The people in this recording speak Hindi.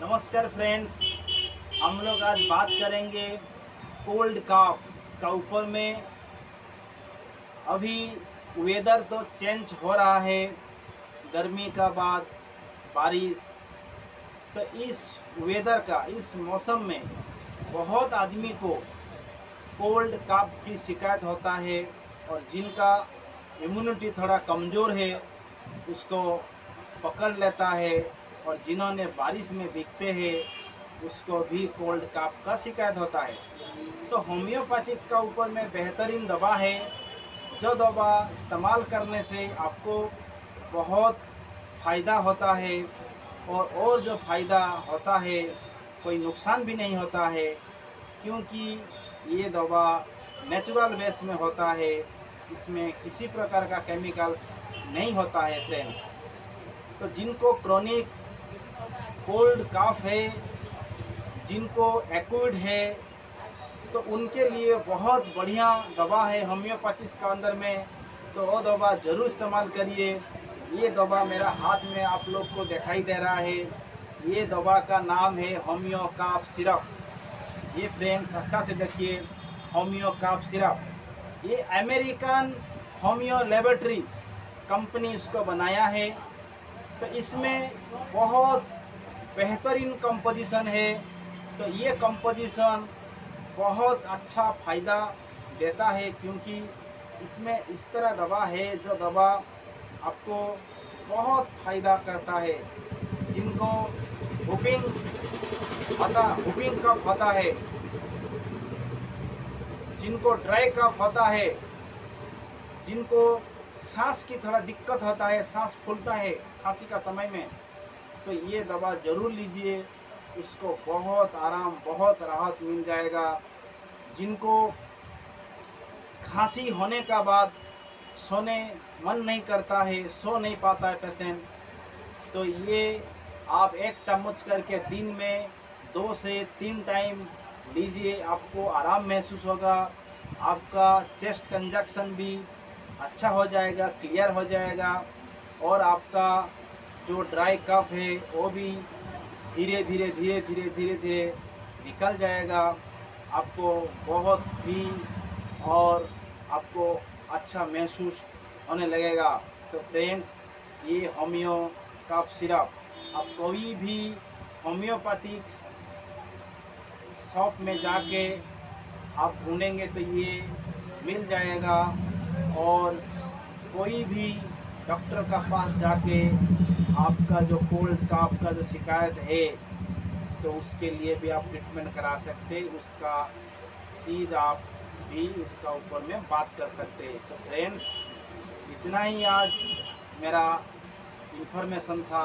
नमस्कार फ्रेंड्स, हम लोग आज बात करेंगे कोल्ड कॉफ का ऊपर में। अभी वेदर तो चेंज हो रहा है, गर्मी का बाद बारिश। तो इस वेदर का इस मौसम में बहुत आदमी को कोल्ड कॉफ की शिकायत होता है, और जिनका इम्यूनिटी थोड़ा कमज़ोर है उसको पकड़ लेता है, और जिन्होंने बारिश में भीगते हैं उसको भी कोल्ड कॉफ का शिकायत होता है। तो होम्योपैथिक का ऊपर में बेहतरीन दवा है, जो दवा इस्तेमाल करने से आपको बहुत फ़ायदा होता है, और जो फ़ायदा होता है कोई नुकसान भी नहीं होता है, क्योंकि ये दवा नेचुरल बेस में होता है। इसमें किसी प्रकार का केमिकल्स नहीं होता है फ्रेंड्स। तो जिनको क्रोनिक कोल्ड कॉफ है, जिनको एक्यूट है, तो उनके लिए बहुत बढ़िया दवा है होम्योपैथी का अंदर में। तो वो दवा ज़रूर इस्तेमाल करिए। ये दवा मेरा हाथ में आप लोग को दिखाई दे रहा है। ये दवा का नाम है होम्यो कॉफ सिरप। ये फ्रेंड्स अच्छा से देखिए, होम्यो कॉफ सिरप। ये अमेरिकन होम्यो लेबोरेटरी कंपनी इसको बनाया है। तो इसमें बहुत बेहतरीन कंपोजिशन है। तो ये कंपोजिशन बहुत अच्छा फ़ायदा देता है, क्योंकि इसमें इस तरह दवा है जो दवा आपको बहुत फ़ायदा करता है। जिनको हुपिंग कफ होता है, जिनको ड्राई कफ होता है, जिनको सांस की थोड़ा दिक्कत होता है, सांस फूलता है खांसी का समय में, तो ये दवा ज़रूर लीजिए। उसको बहुत आराम, बहुत राहत मिल जाएगा। जिनको खांसी होने का बाद सोने मन नहीं करता है, सो नहीं पाता है पेशेंट, तो ये आप 1 चम्मच करके दिन में 2 से 3 टाइम लीजिए। आपको आराम महसूस होगा, आपका चेस्ट कंजक्शन भी अच्छा हो जाएगा, क्लियर हो जाएगा, और आपका जो ड्राई कफ है वो भी धीरे धीरे निकल जाएगा। आपको बहुत फ्री और आपको अच्छा महसूस होने लगेगा। तो फ्रेंड्स, ये होम्यो कफ सिरप आप कोई भी होम्योपैथिक शॉप में जाके आप ढूंढेंगे तो ये मिल जाएगा। और कोई भी डॉक्टर का पास जाके आपका जो कोल्ड कॉफ का जो शिकायत है, तो उसके लिए भी आप ट्रीटमेंट करा सकते, उसका चीज़ आप भी उसका ऊपर में बात कर सकते हैं। तो फ्रेंड्स, इतना ही आज मेरा इन्फॉर्मेशन था।